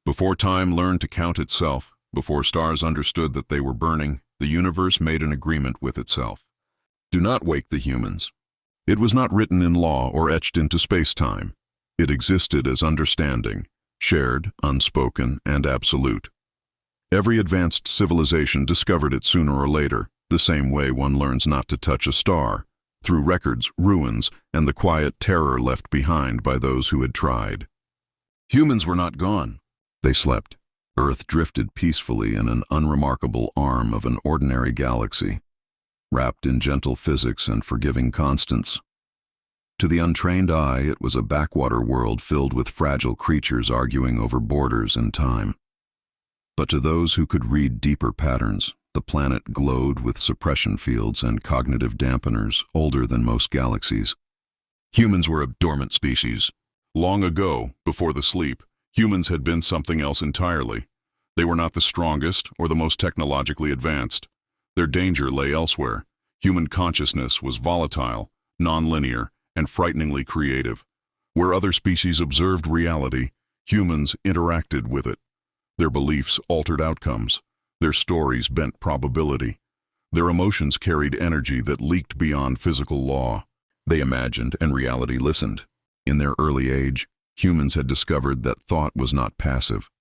Before time learned to count itself, before stars understood that they were burning, the universe made an agreement with itself. Do not wake the humans. It was not written in law or etched into space-time. It existed as understanding, shared, unspoken, and absolute. Every advanced civilization discovered it sooner or later, the same way one learns not to touch a star, through records, ruins, and the quiet terror left behind by those who had tried. Humans were not gone. They slept. Earth drifted peacefully in an unremarkable arm of an ordinary galaxy, wrapped in gentle physics and forgiving constants. To the untrained eye, it was a backwater world filled with fragile creatures arguing over borders and time. But to those who could read deeper patterns, the planet glowed with suppression fields and cognitive dampeners older than most galaxies. Humans were a dormant species. Long ago, before the sleep, humans had been something else entirely. They were not the strongest or the most technologically advanced. Their danger lay elsewhere. Human consciousness was volatile, non-linear, and frighteningly creative. Where other species observed reality, humans interacted with it. Their beliefs altered outcomes. Their stories bent probability. Their emotions carried energy that leaked beyond physical law. They imagined, and reality listened. In their early age, humans had discovered that thought was not passive.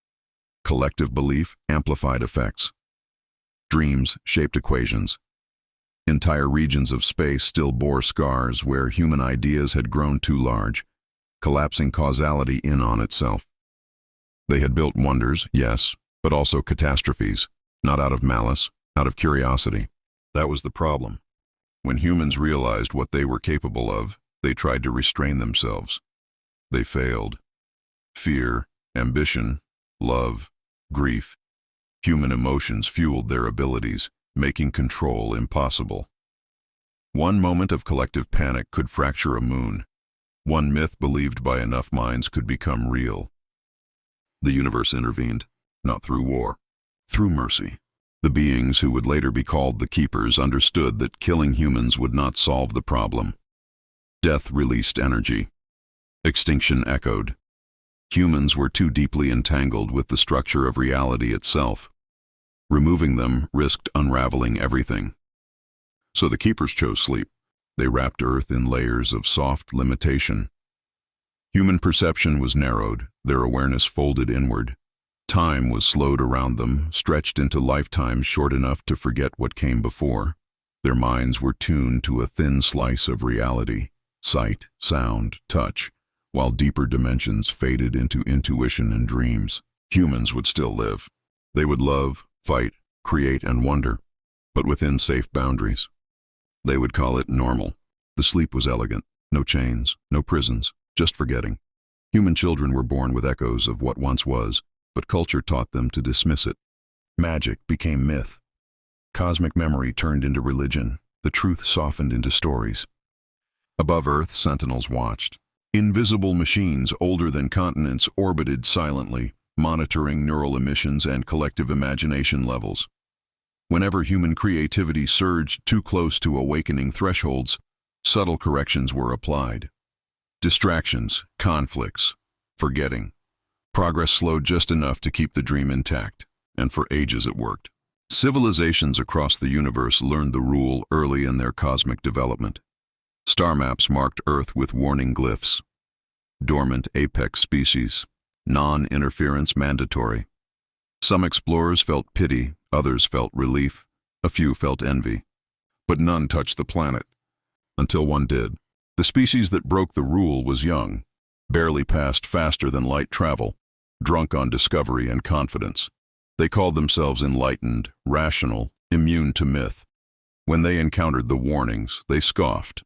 Collective belief amplified effects. Dreams shaped equations. Entire regions of space still bore scars where human ideas had grown too large, collapsing causality in on itself. They had built wonders, yes, but also catastrophes, not out of malice, out of curiosity. That was the problem. When humans realized what they were capable of, they tried to restrain themselves. They failed. Fear, ambition, love, grief, human emotions fueled their abilities, making control impossible. One moment of collective panic could fracture a moon. One myth believed by enough minds could become real. The universe intervened, not through war, through mercy. The beings who would later be called the Keepers understood that killing humans would not solve the problem. Death released energy. Extinction echoed. Humans were too deeply entangled with the structure of reality itself. Removing them risked unraveling everything. So the Keepers chose sleep. They wrapped Earth in layers of soft limitation. Human perception was narrowed, their awareness folded inward. Time was slowed around them, stretched into lifetimes short enough to forget what came before. Their minds were tuned to a thin slice of reality, sight, sound, touch, while deeper dimensions faded into intuition and dreams. Humans would still live. They would love, fight, create, and wonder, but within safe boundaries. They would call it normal. The sleep was elegant. No chains, no prisons, just forgetting. Human children were born with echoes of what once was, but culture taught them to dismiss it. Magic became myth. Cosmic memory turned into religion. The truth softened into stories. Above Earth, sentinels watched. Invisible machines older than continents orbited silently, monitoring neural emissions and collective imagination levels. Whenever human creativity surged too close to awakening thresholds, subtle corrections were applied. Distractions, conflicts, forgetting. Progress slowed just enough to keep the dream intact, and for ages it worked. Civilizations across the universe learned the rule early in their cosmic development. Star maps marked Earth with warning glyphs. Dormant apex species. Non-interference mandatory. Some explorers felt pity, others felt relief, a few felt envy. But none touched the planet. Until one did. The species that broke the rule was young, barely passed faster than light travel, drunk on discovery and confidence. They called themselves enlightened, rational, immune to myth. When they encountered the warnings, they scoffed.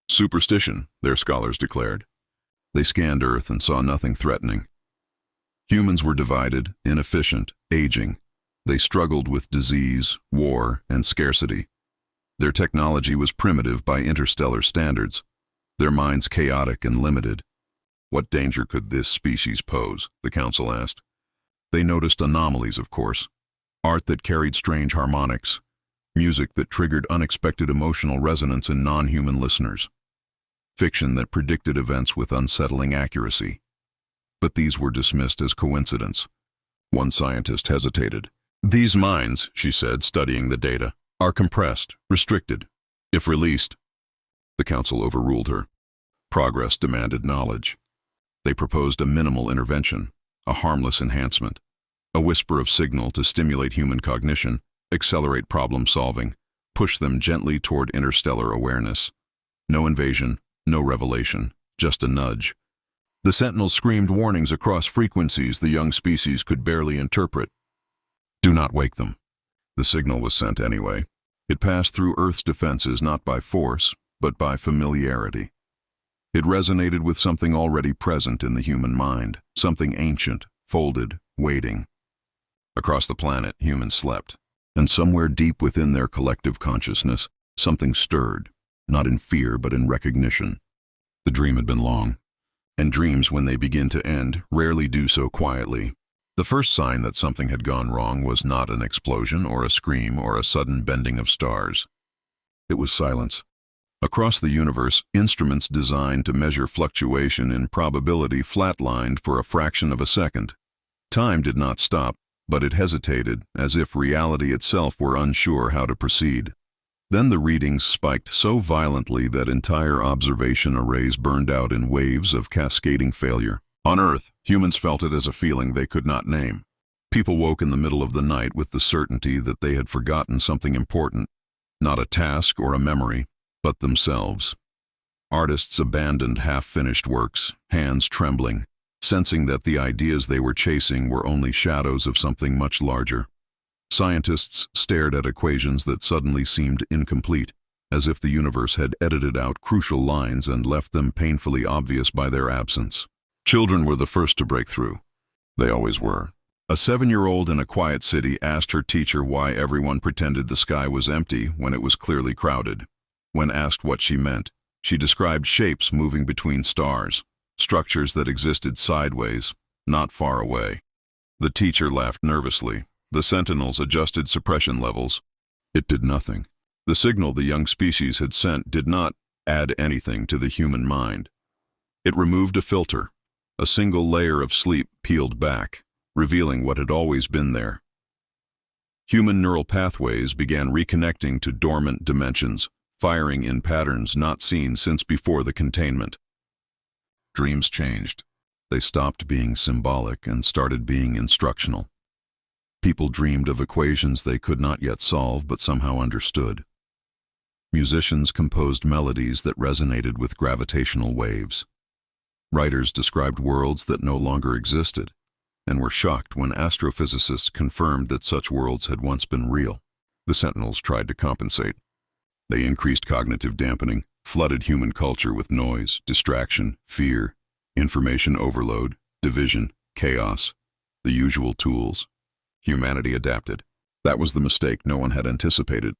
Superstition, their scholars declared. They scanned Earth and saw nothing threatening. Humans were divided, inefficient, aging. They struggled with disease, war, and scarcity. Their technology was primitive by interstellar standards, their minds chaotic and limited. What danger could this species pose? The council asked. They noticed anomalies, of course. Art that carried strange harmonics, music that triggered unexpected emotional resonance in non-human listeners, fiction that predicted events with unsettling accuracy. But these were dismissed as coincidence. One scientist hesitated. These minds, she said, studying the data, are compressed, restricted. If released, the council overruled her. Progress demanded knowledge. They proposed a minimal intervention, a harmless enhancement, a whisper of signal to stimulate human cognition, accelerate problem solving, push them gently toward interstellar awareness. No invasion, no revelation, just a nudge. The sentinels screamed warnings across frequencies the young species could barely interpret. Do not wake them. The signal was sent anyway. It passed through Earth's defenses not by force, but by familiarity. It resonated with something already present in the human mind, something ancient, folded, waiting. Across the planet, humans slept, and somewhere deep within their collective consciousness, something stirred, not in fear but in recognition. The dream had been long, and dreams, when they begin to end, rarely do so quietly. The first sign that something had gone wrong was not an explosion or a scream or a sudden bending of stars. It was silence. Across the universe, instruments designed to measure fluctuation in probability flatlined for a fraction of a second. Time did not stop, but it hesitated, as if reality itself were unsure how to proceed. Then the readings spiked so violently that entire observation arrays burned out in waves of cascading failure. On Earth, humans felt it as a feeling they could not name. People woke in the middle of the night with the certainty that they had forgotten something important, not a task or a memory, but themselves. Artists abandoned half-finished works, hands trembling, sensing that the ideas they were chasing were only shadows of something much larger. Scientists stared at equations that suddenly seemed incomplete, as if the universe had edited out crucial lines and left them painfully obvious by their absence. Children were the first to break through. They always were. A 7-year-old in a quiet city asked her teacher why everyone pretended the sky was empty when it was clearly crowded. When asked what she meant, she described shapes moving between stars, structures that existed sideways, not far away. The teacher laughed nervously. The sentinels adjusted suppression levels. It did nothing. The signal the young species had sent did not add anything to the human mind. It removed a filter. A single layer of sleep peeled back, revealing what had always been there. Human neural pathways began reconnecting to dormant dimensions, firing in patterns not seen since before the containment. Dreams changed. They stopped being symbolic and started being instructional. People dreamed of equations they could not yet solve but somehow understood. Musicians composed melodies that resonated with gravitational waves. Writers described worlds that no longer existed, and were shocked when astrophysicists confirmed that such worlds had once been real. The sentinels tried to compensate. They increased cognitive dampening, flooded human culture with noise, distraction, fear, information overload, division, chaos, the usual tools. Humanity adapted. That was the mistake no one had anticipated.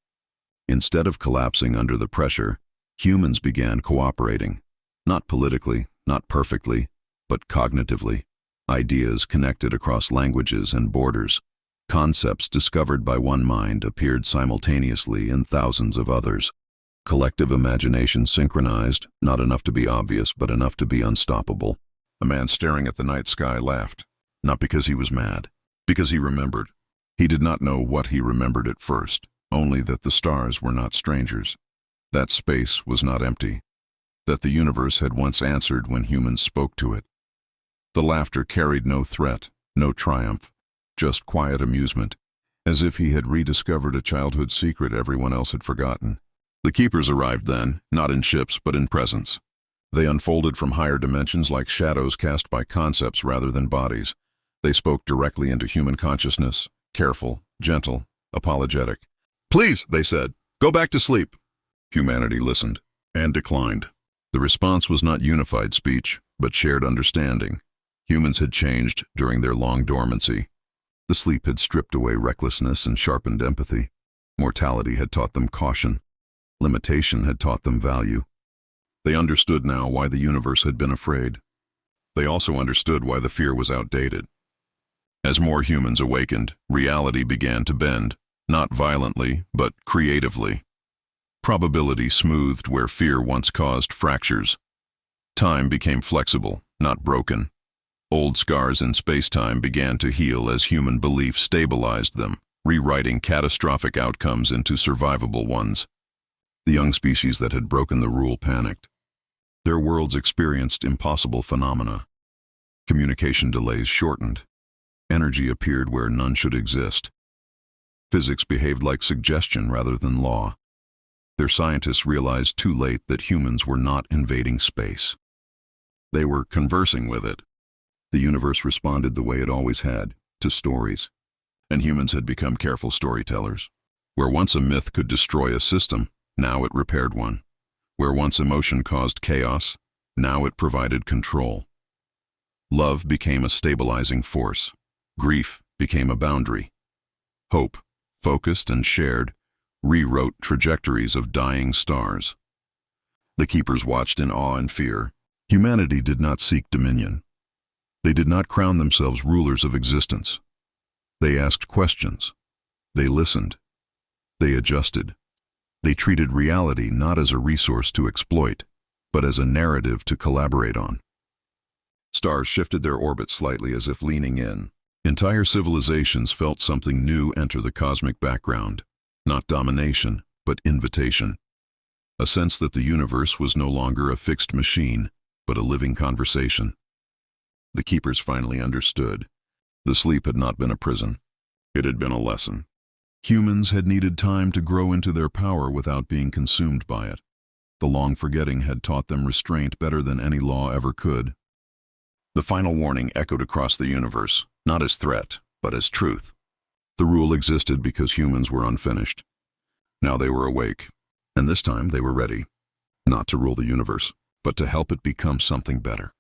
Instead of collapsing under the pressure, humans began cooperating. Not politically, not perfectly, but cognitively. Ideas connected across languages and borders. Concepts discovered by one mind appeared simultaneously in thousands of others. Collective imagination synchronized, not enough to be obvious, but enough to be unstoppable. A man staring at the night sky laughed, not because he was mad, because he remembered. He did not know what he remembered at first, only that the stars were not strangers. That space was not empty. That the universe had once answered when humans spoke to it. The laughter carried no threat, no triumph, just quiet amusement, as if he had rediscovered a childhood secret everyone else had forgotten. The keepers arrived then, not in ships but in presence. They unfolded from higher dimensions like shadows cast by concepts rather than bodies. They spoke directly into human consciousness, careful, gentle, apologetic. "Please," they said, "go back to sleep." Humanity listened, and declined. The response was not unified speech, but shared understanding. Humans had changed during their long dormancy. The sleep had stripped away recklessness and sharpened empathy. Mortality had taught them caution. Limitation had taught them value. They understood now why the universe had been afraid. They also understood why the fear was outdated. As more humans awakened, reality began to bend, not violently, but creatively. Probability smoothed where fear once caused fractures. Time became flexible, not broken. Old scars in space-time began to heal as human belief stabilized them, rewriting catastrophic outcomes into survivable ones. The young species that had broken the rule panicked. Their worlds experienced impossible phenomena. Communication delays shortened. Energy appeared where none should exist. Physics behaved like suggestion rather than law. Their scientists realized too late that humans were not invading space. They were conversing with it. The universe responded the way it always had, to stories. And humans had become careful storytellers. Where once a myth could destroy a system, now it repaired one. Where once emotion caused chaos, now it provided control. Love became a stabilizing force. Grief became a boundary. Hope, focused and shared, rewrote trajectories of dying stars. The keepers watched in awe and fear. Humanity did not seek dominion. They did not crown themselves rulers of existence. They asked questions. They listened. They adjusted. They treated reality not as a resource to exploit, but as a narrative to collaborate on. Stars shifted their orbits slightly as if leaning in. Entire civilizations felt something new enter the cosmic background. Not domination, but invitation. A sense that the universe was no longer a fixed machine, but a living conversation. The keepers finally understood. The sleep had not been a prison. It had been a lesson. Humans had needed time to grow into their power without being consumed by it. The long forgetting had taught them restraint better than any law ever could. The final warning echoed across the universe, not as threat, but as truth. The rule existed because humans were unfinished. Now they were awake, and this time they were ready, not to rule the universe, but to help it become something better.